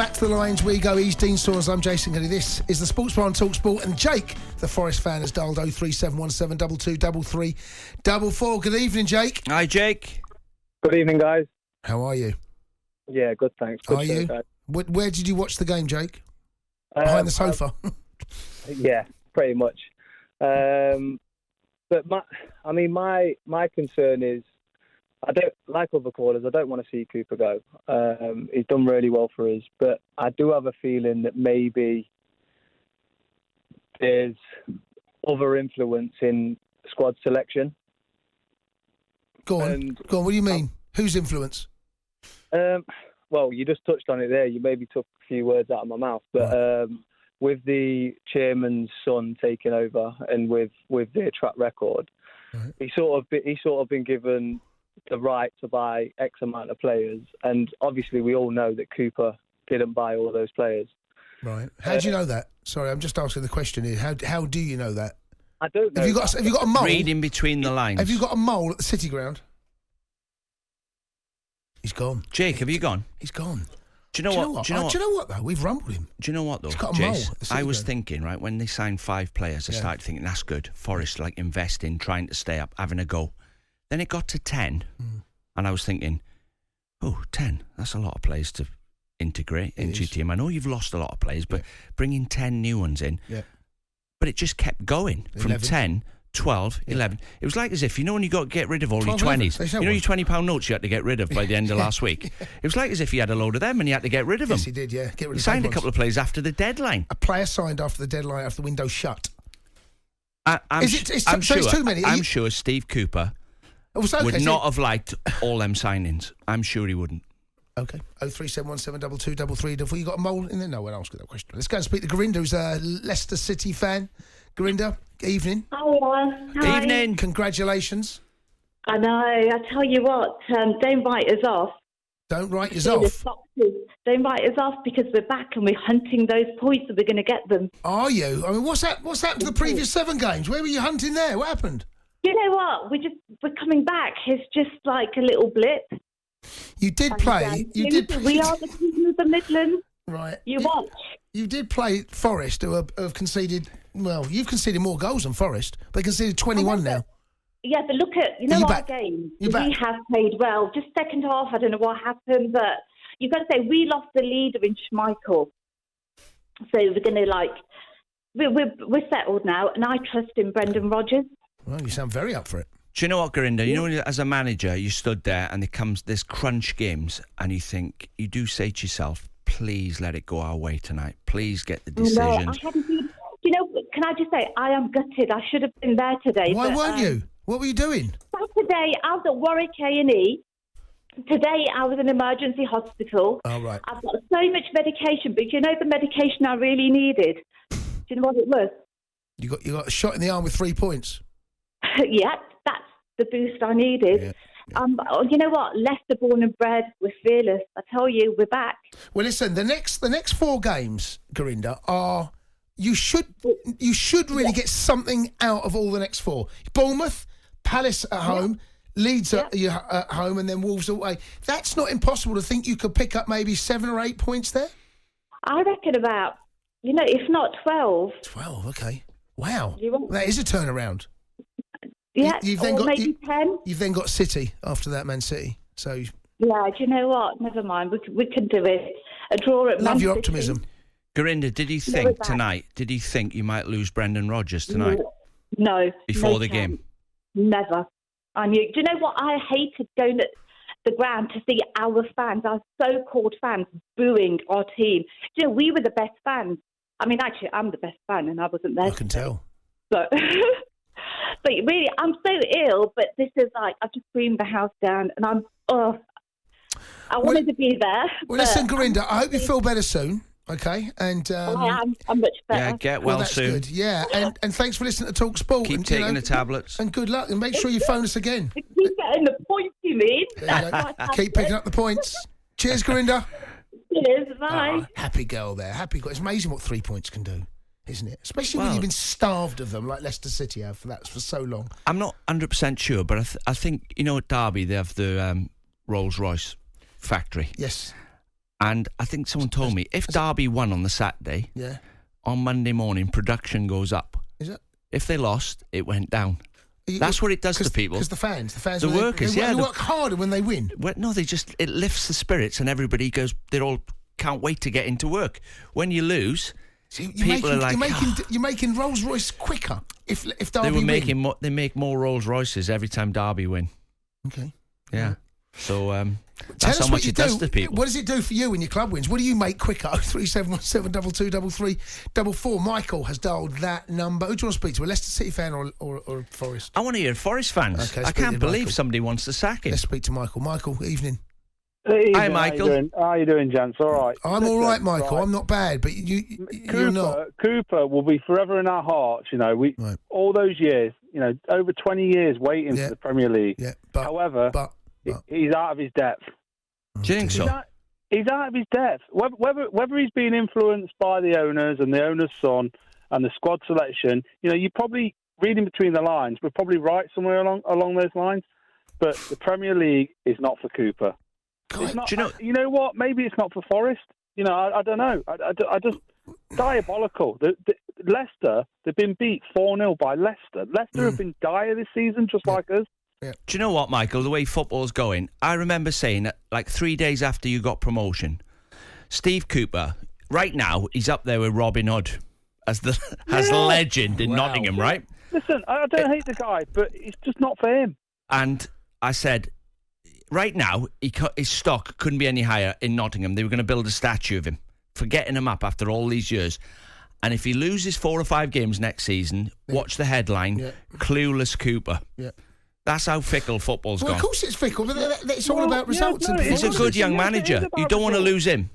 back to the lines we go. He's Dean Saunders, I'm Jason Kelly. This is the Sports Bar on talkSPORT, and Jake, the Forest fan, has dialed 03717 22 334. Good evening, Jake. Hi, Jake. Good evening, guys. How are you? Yeah, good, thanks. Good are show, you? guys. Where did you watch the game, Jake? Behind the sofa? Yeah, pretty much. But my concern is, I don't like other callers. I don't want to see Cooper go. He's done really well for us, but I do have a feeling that maybe there's other influence in squad selection. Go on. What do you mean? Whose influence? Well, you just touched on it there. You maybe took a few words out of my mouth, but with the chairman's son taking over and with their track record, he's sort of been given the right to buy X amount of players, and obviously we all know that Cooper didn't buy all those players. Right. How do you know that? Sorry, I'm just asking the question here. How do you know that? I don't know. Have you got a mole? Read in between the lines. Have you got a mole at the City Ground? He's gone. Jake, have you gone? He's gone. Do you know what? Do you know what, though? We've rumbled him. Do you know what, though, He's got a mole Jace? at the City I was Ground. thinking, right, when they signed 5 players, I started thinking, that's good. Forest, like, investing, trying to stay up, having a go. Then it got to 10, and I was thinking, 10, that's a lot of players to integrate into your team. I know you've lost a lot of players, but bringing 10 new ones in. Yeah. But it just kept going from 11. 10, 12, 11. It was like as if, when you got to get rid of all your 20s. Your £20 notes you had to get rid of by the end of last week. It was like as if you had a load of them and you had to get rid of them. Yes, he did, yeah. Get rid of he signed a couple of players after the deadline. A player signed after the deadline, after the window shut. I'm it's too many. I'm sure Steve Cooper would not have liked all them signings. I'm sure he wouldn't. Okay. 03717 22 334. You got a mole in there? No, we'll ask you that question. Let's go and speak to Gurinder, who's a Leicester City fan. Gurinder, evening. Hi. Evening. Congratulations. I know. I tell you what, don't write us off. Don't write us off? Don't write us off, because we're back and we're hunting those points and we're going to get them. Are you? I mean, what's happened to the previous 7 games? Where were you hunting there? What happened? You know what? We're coming back. It's just like a little blip. You did play. We are the team of the Midlands. Right. You watch. You did play Forest, who have conceded. Well, you've conceded more goals than Forest. They conceded 21 now. Yeah, but look at our games. We have played well. Just second half, I don't know what happened, but you've got to say we lost the leader in Schmeichel. So we're going to we're settled now, and I trust in Brendan Rodgers. Well, you sound very up for it. Do you know what, Gurinder? You know, as a manager, you stood there and there's crunch games, and you do say to yourself, please let it go our way tonight. Please get the decisions. No, I hadn't been, can I just say, I am gutted. I should have been there today. Why weren't you? What were you doing? Saturday, I was at Warwick A&E. Today, I was in an emergency hospital. Oh, right. I've got so much medication, but the medication I really needed? Do you know what it was? You got a shot in the arm with 3 points. Yeah, that's the boost I needed. Yeah. You know what? Leicester born and bred, we're fearless. I tell you, we're back. Well, listen, the next 4 games, Gurinder, are you should really get something out of all the next 4. Bournemouth, Palace at home, Leeds at home, and then Wolves away. That's not impossible to think you could pick up maybe 7 or 8 points there. I reckon about, if not 12. 12, okay. Wow, that is a turnaround. Yeah, maybe 10. You've then got City after that, Man City. So yeah, do you know what? Never mind. We can do it. A draw at Man City. Love your optimism. Gurinder, did you think tonight? Did you think you might lose Brendan Rodgers tonight? No. Before the game? Never. I knew. Do you know what? I hated going at the ground to see our fans, our so-called fans, booing our team. Do you know, we were the best fans. I mean, actually, I'm the best fan, and I wasn't there. I can tell. But really, I'm so ill, but this is like, I've just screamed the house down, and I wanted to be there. Well, listen, Gurinder, I hope you feel better soon, okay? And I'm much better. Yeah, get well that's soon. Good. Yeah, and thanks for listening to talkSPORT. Keep taking the tablets. And good luck, and make sure you phone us again. Keep getting the points, you mean? Keep picking up the points. Cheers, Gurinder. Cheers, bye. Oh, happy girl there, happy girl. It's amazing what 3 points can do, isn't it? Especially when you've been starved of them, like Leicester City have for so long. I'm not 100% sure, but I think, at Derby, they have the Rolls-Royce factory. Yes. And I think someone told me, if Derby won on the Saturday, on Monday morning, production goes up. Is it? If they lost, it went down. That's what it does to people. Because the fans, the workers, they work harder when they win. Well, no, it lifts the spirits, and everybody goes, they all can't wait to get into work. When you lose, people are like, you're making Rolls Royce quicker. If Derby they make more Rolls Royces every time Derby win. Okay. Yeah. So that's how much it does to people. What does it do for you when your club wins? What do you make quicker? 03717 223344. Michael has dialed that number. Who do you want to speak to? A Leicester City fan or Forest? I want to hear Forest fans. Okay, I can't believe somebody wants to sack him. Let's speak to Michael. Michael, evening. Hi, Michael. How are you doing, gents? All right. I'm all right, Michael. Right. I'm not bad, but you're not. Cooper will be forever in our hearts. All those years, over 20 years waiting for the Premier League. Yeah, However, he's out of his depth. Do you think so? He's out of his depth. Whether he's being influenced by the owners and the owner's son and the squad selection, you're probably reading between the lines. We're probably right somewhere along those lines. But the Premier League is not for Cooper. It's not, you know what? Maybe it's not for Forest. I don't know. I just diabolical. Leicester, they've been beat 4-0 by Leicester. Leicester have been dire this season, just like us. Yeah. Do you know what, Michael? The way football's going, I remember saying that, like 3 days after you got promotion, Steve Cooper, right now, he's up there with Robin Hood as the legend in Nottingham, right? Listen, I don't hate the guy, but it's just not for him. And I said, right now, his stock couldn't be any higher in Nottingham. They were going to build a statue of him for getting him up after all these years. And if he loses 4 or 5 games next season, watch the headline, Clueless Cooper. Yeah. That's how fickle football's gone. Of course it's fickle, but it's all about results. He's a good young manager. You don't want to lose him.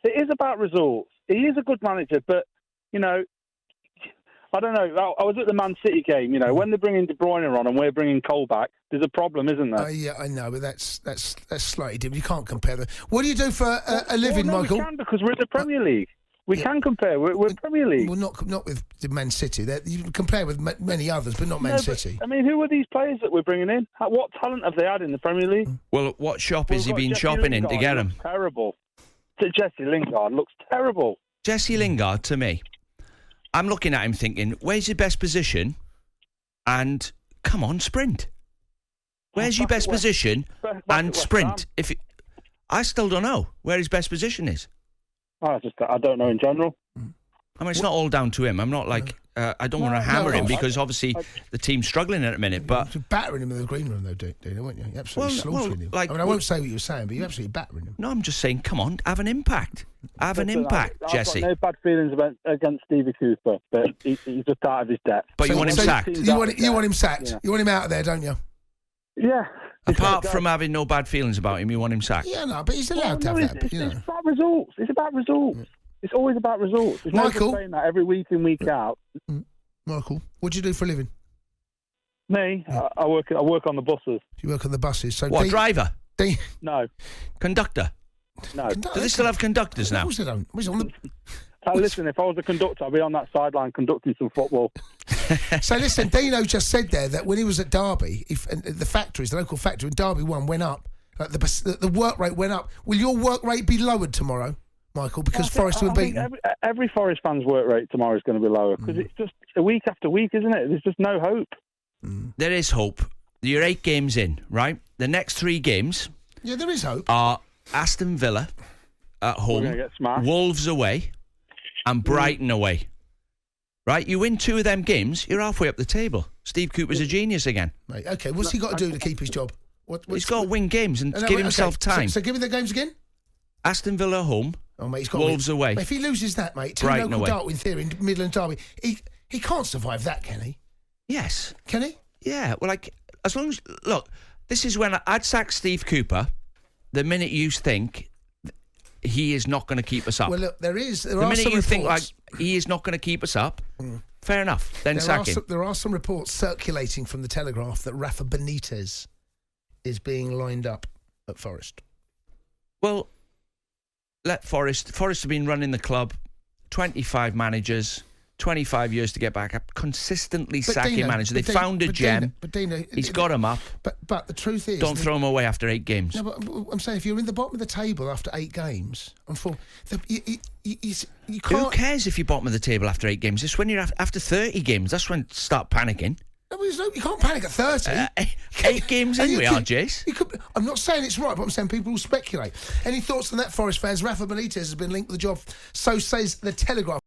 It is about results. He is a good manager, but, I don't know. I was at the Man City game, when they're bringing De Bruyne on and we're bringing Cole back, there's a problem, isn't there? Yeah, I know, but that's slightly different. You can't compare them. What do you do for a living, Michael? We can, because we're in the Premier League. We can compare. We're Premier League. Well, not with Man City. You can compare with many others, but not Man City. But, who are these players that we're bringing in? What talent have they had in the Premier League? Well, what shop has he been shopping in to get him? Terrible. Jesse Lingard looks terrible. Jesse Lingard, to me, I'm looking at him thinking, where's your best position? And come on, sprint. Where's your best position? And sprint. I still don't know where his best position is. I don't know in general. It's not all down to him. I'm not like I don't want to hammer him because obviously the team's struggling at the minute. But you're battering him in the green room, though, Dino, weren't you? You're absolutely slaughtering him. I won't say what you were saying, but you're absolutely battering him. No, I'm just saying, come on, have an impact. Have an impact, Jesse. I've got no bad feelings against Stevie Cooper, but he's just out of his depth. But you want him sacked? You want him sacked? Yeah. You want him out of there, don't you? Yeah. Apart from having no bad feelings about him, you want him sacked? Yeah, no, but he's allowed to have that. It's about results. It's about results. Yeah. It's always about results. There's Michael, no saying that every week in, week out. Michael, what do you do for a living? Me? Yeah. I work on the buses. You work on the buses. So driver? No. Conductor? No. Do they still have conductors now? Of course they don't. Listen, if I was a conductor, I'd be on that sideline conducting some football. So listen, Dino just said there that when he was at Derby, the local factory, and Derby went up, the work rate went up. Will your work rate be lowered tomorrow, Michael, because Forest were beaten? Every Forest fan's work rate tomorrow is going to be lower because it's just a week after week, isn't it? There's just no hope. There is hope. You're 8 games in, right? The next 3 games... Yeah, there is hope. ...are Aston Villa at home, get smashed. Wolves away, and Brighton away. Right? You win 2 of them games, you're halfway up the table. Steve Cooper's a genius again. Right, okay, what's he got to do to keep his job? He's got to win games and give himself time. So give me the games again. Aston Villa home, mate, he's got Wolves away. If he loses that, mate, 2 Brighton local away. Dartwin theory in Midland Derby, he can't survive that, can he? Yes. Can he? Yeah, well, as long as... Look, this is when I'd sack Steve Cooper the minute you think he is not going to keep us up. Well, look, the minute you think he is not going to keep us up, fair enough, then sack him. There are some reports circulating from the Telegraph that Rafa Benitez is being lined up at Forest. Well, let Forest have been running the club, 25 managers, 25 years to get back up, consistently But sacking Dino, manager. They but Dino, found a but gem. Dino, but Dino, He's got him up. But the truth is, Don't throw him away after 8 games. No, but I'm saying if you're in the bottom of the table after 8 games, you can't. Who cares if you're bottom of the table after 8 games? It's when you're after 30 games. That's when start panicking. No, you can't panic at 30. 8 games in, we are, Jace. I'm not saying it's right, but I'm saying people will speculate. Any thoughts on that, Forest fans? Rafa Benitez has been linked with the job. So says the Telegraph.